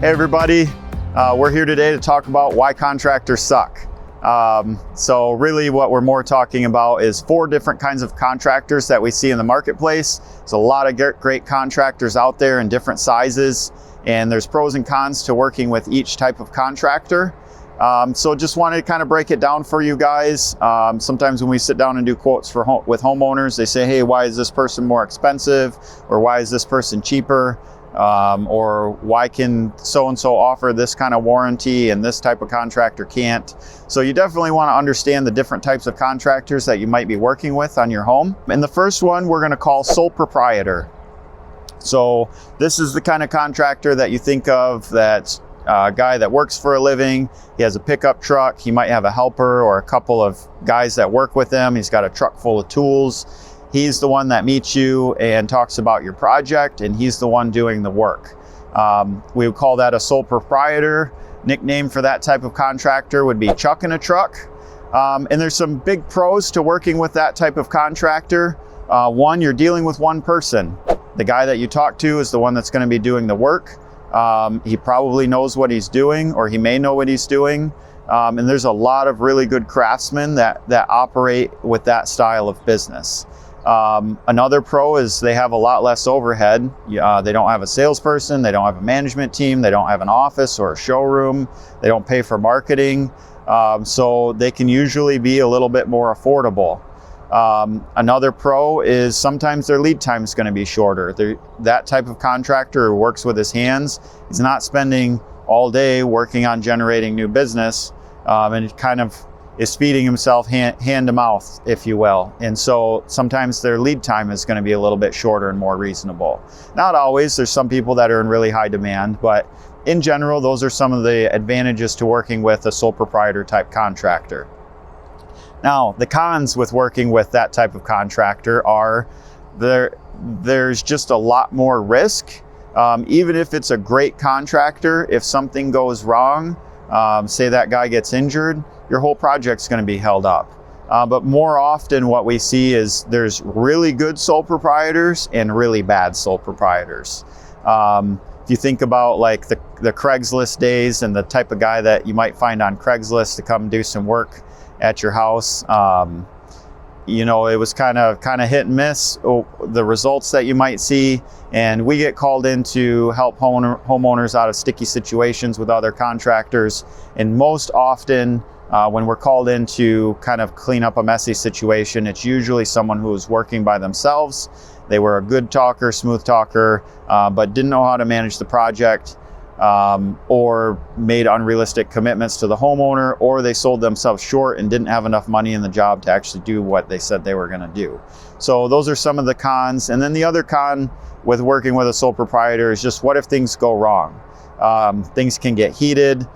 Hey everybody, we're here today to talk about why contractors suck. So really what we're more talking about is 4 different kinds of contractors that we see in the marketplace. There's a lot of great contractors out there in different sizes, and there's pros and cons to working with each type of contractor. So just wanted to kind of break it down for you guys. Sometimes when we sit down and do quotes with homeowners, they say, hey, why is this person more expensive? Or why is this person cheaper? Or why can so-and-so offer this kind of warranty and this type of contractor can't? So you definitely want to understand the different types of contractors that you might be working with on your home. And the first one we're going to call sole proprietor. So this is the kind of contractor that you think of that's a guy that works for a living. He has a pickup truck. He might have a helper or a couple of guys that work with him. He's got a truck full of tools. He's the one that meets you and talks about your project, and he's the one doing the work. We would call that a sole proprietor. Nickname for that type of contractor would be Chuck in a Truck. And there's some big pros to working with that type of contractor. One, you're dealing with one person. The guy that you talk to is the one that's going to be doing the work. He probably knows what he's doing, or he may know what he's doing. And there's a lot of really good craftsmen that operate with that style of business. Another pro is they have a lot less overhead. They don't have a salesperson, they don't have a management team, they don't have an office or a showroom, they don't pay for marketing, so they can usually be a little bit more affordable. Another pro is sometimes their lead time is going to be shorter. That type of contractor who works with his hands, he's not spending all day working on generating new business, and it kind of is feeding himself hand to mouth, if you will. And so sometimes their lead time is going to be a little bit shorter and more reasonable. Not always. There's some people that are in really high demand, but in general, those are some of the advantages to working with a sole proprietor type contractor. Now, the cons with working with that type of contractor are there's just a lot more risk. Even if it's a great contractor, if something goes wrong, say that guy gets injured, your whole project's going to be held up. But more often what we see is there's really good sole proprietors and really bad sole proprietors. If you think about like the Craigslist days and the type of guy that you might find on Craigslist to come do some work at your house, you know, it was kind of hit and miss, the results that you might see. And we get called in to help homeowners out of sticky situations with other contractors. And most often, when we're called in to kind of clean up a messy situation, it's usually someone who is working by themselves. They were a good talker, smooth talker, but didn't know how to manage the project, or made unrealistic commitments to the homeowner, or they sold themselves short and didn't have enough money in the job to actually do what they said they were going to do. So those are some of the cons. And then the other con with working with a sole proprietor is just what if things go wrong? Things can get heated.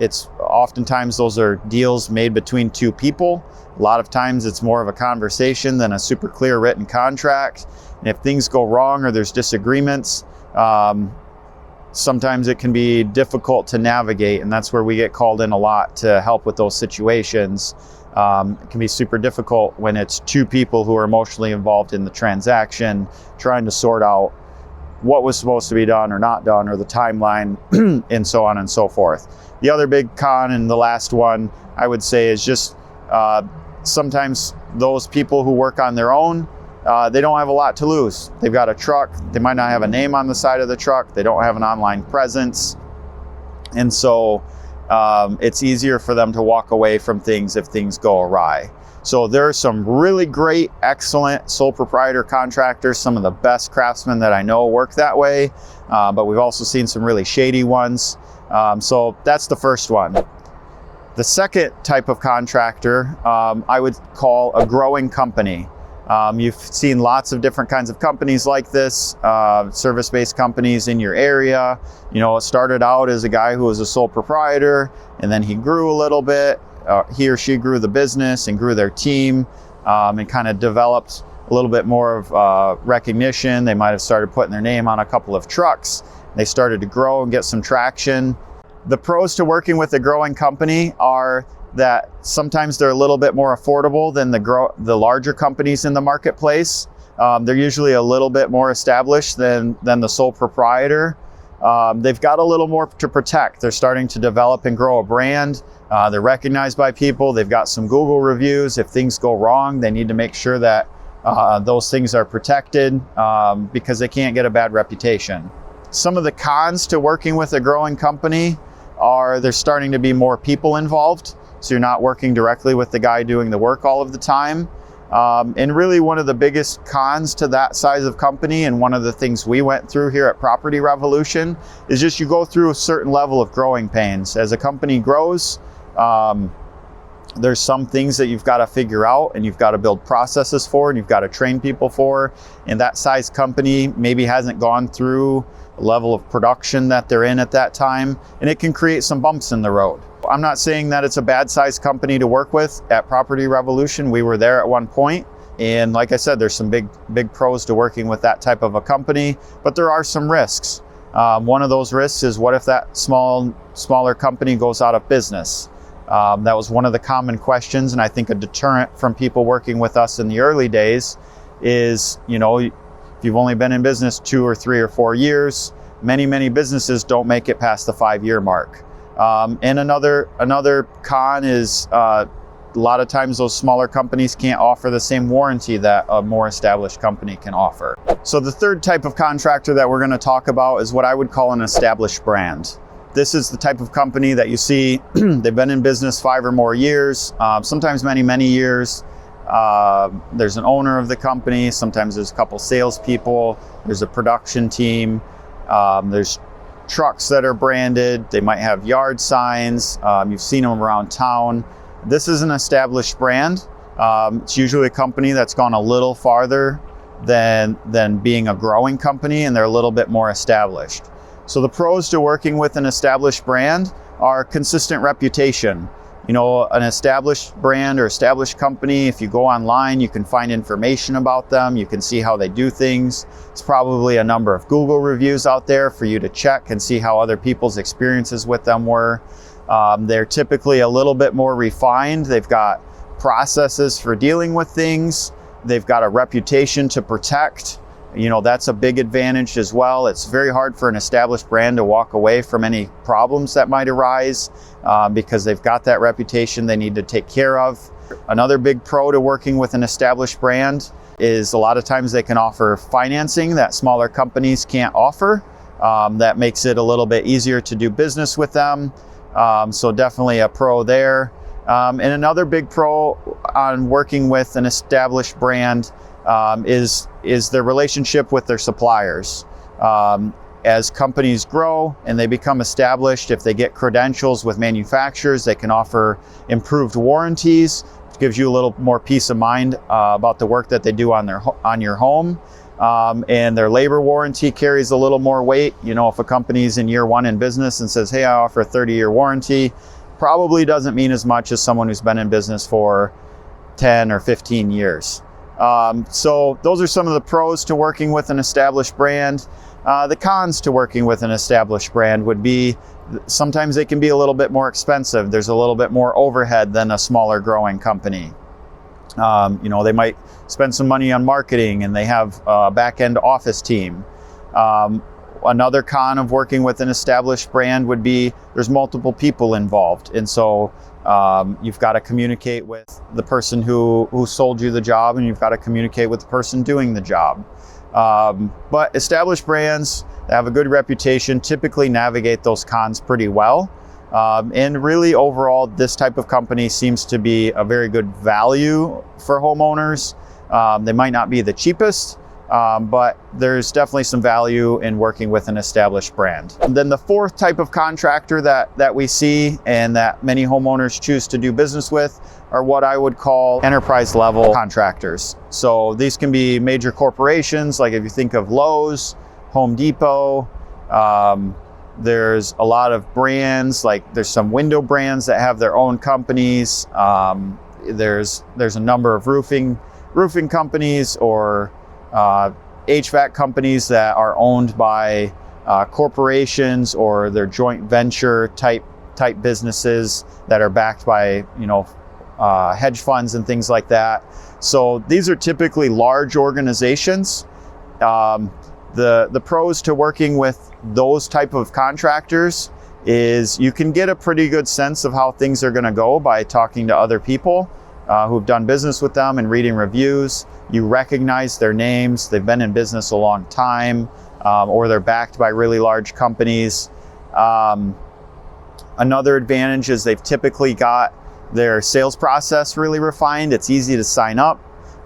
It's oftentimes those are deals made between 2 people. A lot of times it's more of a conversation than a super clear written contract. And if things go wrong or there's disagreements, sometimes it can be difficult to navigate, and that's where we get called in a lot to help with those situations. It can be super difficult when it's 2 people who are emotionally involved in the transaction, trying to sort out what was supposed to be done or not done, or the timeline, and so on and so forth. The other big con, and the last one I would say, is just sometimes those people who work on their own, they don't have a lot to lose. They've got a truck, they might not have a name on the side of the truck, they don't have an online presence, and so it's easier for them to walk away from things if things go awry. So there are some really great, excellent sole proprietor contractors. Some of the best craftsmen that I know work that way, but we've also seen some really shady ones. So that's the first one. The second type of contractor I would call a growing company. You've seen lots of different kinds of companies like this, service-based companies in your area. You know, it started out as a guy who was a sole proprietor, and then he grew a little bit. He or she grew the business and grew their team, and kind of developed a little bit more of recognition. They might have started putting their name on a couple of trucks. They started to grow and get some traction. The pros to working with a growing company are that sometimes they're a little bit more affordable than the larger companies in the marketplace. They're usually a little bit more established than the sole proprietor. they've got a little more to protect. They're starting to develop and grow a brand. They're recognized by people. They've got some Google reviews. If things go wrong, they need to make sure that those things are protected because they can't get a bad reputation. Some of the cons to working with a growing company are there's starting to be more people involved. So you're not working directly with the guy doing the work all of the time. And really one of the biggest cons to that size of company, and one of the things we went through here at Property Revolution, is just you go through a certain level of growing pains. As a company grows, there's some things that you've got to figure out and you've got to build processes for and you've got to train people for. And that size company maybe hasn't gone through a level of production that they're in at that time, and it can create some bumps in the road. I'm not saying that it's a bad sized company to work with. At Property Revolution, we were there at one point, and like I said, there's some big pros to working with that type of a company, but there are some risks. One of those risks is, what if that smaller company goes out of business? That was one of the common questions, and I think a deterrent from people working with us in the early days is, you know, if you've only been in business 2 or 3 or 4 years, many businesses don't make it past the 5-year mark. And another con is a lot of times those smaller companies can't offer the same warranty that a more established company can offer. So the third type of contractor that we're going to talk about is what I would call an established brand. This is the type of company that you see, they've been in business 5 or more years, sometimes many years. There's an owner of the company, sometimes there's a couple salespeople, there's a production team, there's trucks that are branded, they might have yard signs, you've seen them around town. This is an established brand. It's usually a company that's gone a little farther than being a growing company, and they're a little bit more established. So the pros to working with an established brand are consistent reputation. You know, an established brand or established company, if you go online, you can find information about them. You can see how they do things. It's probably a number of Google reviews out there for you to check and see how other people's experiences with them were. They're typically a little bit more refined. They've got processes for dealing with things. They've got a reputation to protect. You know, that's a big advantage as well. It's very hard for an established brand to walk away from any problems that might arise because they've got that reputation they need to take care of. Another big pro to working with an established brand is a lot of times they can offer financing that smaller companies can't offer. That makes it a little bit easier to do business with them. So definitely a pro there. And another big pro on working with an established brand is their relationship with their suppliers. As companies grow and they become established, if they get credentials with manufacturers, they can offer improved warranties. It gives you a little more peace of mind about the work that they do on your home. And their labor warranty carries a little more weight. You know, if a company's in year 1 in business and says, hey, I offer a 30-year warranty, probably doesn't mean as much as someone who's been in business for 10 or 15 years. So those are some of the pros to working with an established brand. The cons to working with an established brand would be sometimes they can be a little bit more expensive. There's a little bit more overhead than a smaller growing company. You know, they might spend some money on marketing and they have a back-end office team. Another con of working with an established brand would be there's multiple people involved. And so you've got to communicate with the person who sold you the job, and you've got to communicate with the person doing the job. But established brands that have a good reputation typically navigate those cons pretty well. And really overall, this type of company seems to be a very good value for homeowners. They might not be the cheapest, but there's definitely some value in working with an established brand. And then the fourth type of contractor that we see and that many homeowners choose to do business with are what I would call enterprise level contractors. So these can be major corporations, like if you think of Lowe's, Home Depot. There's a lot of brands, like there's some window brands that have their own companies. There's a number of roofing companies or HVAC companies that are owned by corporations, or they're joint venture type businesses that are backed by, you know, hedge funds and things like that. So these are typically large organizations. The pros to working with those type of contractors is you can get a pretty good sense of how things are going to go by talking to other people who've done business with them and reading reviews. You recognize their names, they've been in business a long time, or they're backed by really large companies. Another advantage is they've typically got their sales process really refined. It's easy to sign up.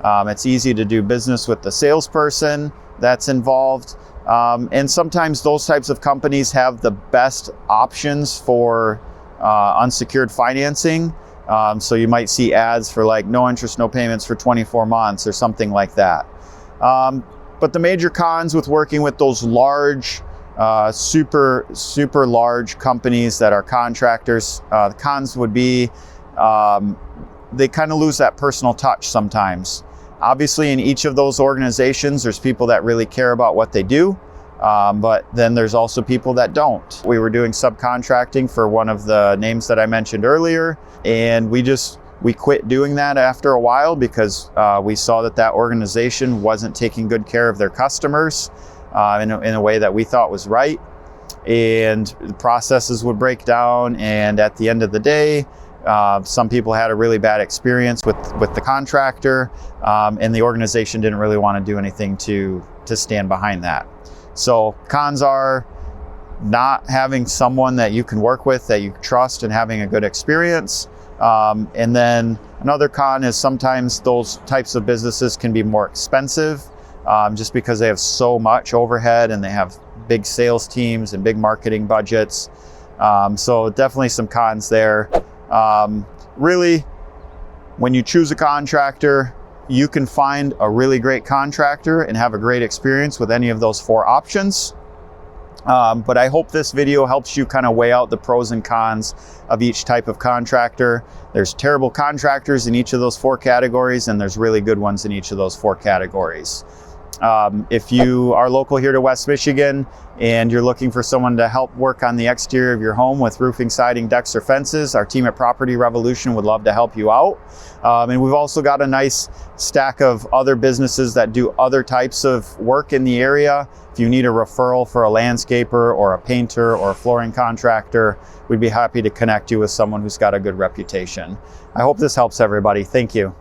It's easy to do business with the salesperson that's involved. And sometimes those types of companies have the best options for unsecured financing. So you might see ads for like no interest, no payments for 24 months or something like that. But the major cons with working with those large, super large companies that are contractors, the cons would be they kind of lose that personal touch sometimes. Obviously, in each of those organizations, there's people that really care about what they do, but then there's also people that don't. We were doing subcontracting for one of the names that I mentioned earlier, and we quit doing that after a while because we saw that organization wasn't taking good care of their customers in a way that we thought was right, and the processes would break down, and at the end of the day, some people had a really bad experience with the contractor, and the organization didn't really want to do anything to stand behind that. So cons are not having someone that you can work with that you trust and having a good experience. And then another con is sometimes those types of businesses can be more expensive just because they have so much overhead and they have big sales teams and big marketing budgets. So definitely some cons there. Really, when you choose a contractor, you can find a really great contractor and have a great experience with any of those 4 options. But I hope this video helps you kind of weigh out the pros and cons of each type of contractor. There's terrible contractors in each of those 4 categories, and there's really good ones in each of those 4 categories. If you are local here to West Michigan and you're looking for someone to help work on the exterior of your home with roofing, siding, decks, or fences, our team at Property Revolution would love to help you out. And we've also got a nice stack of other businesses that do other types of work in the area. If you need a referral for a landscaper or a painter or a flooring contractor, we'd be happy to connect you with someone who's got a good reputation. I hope this helps everybody. Thank you.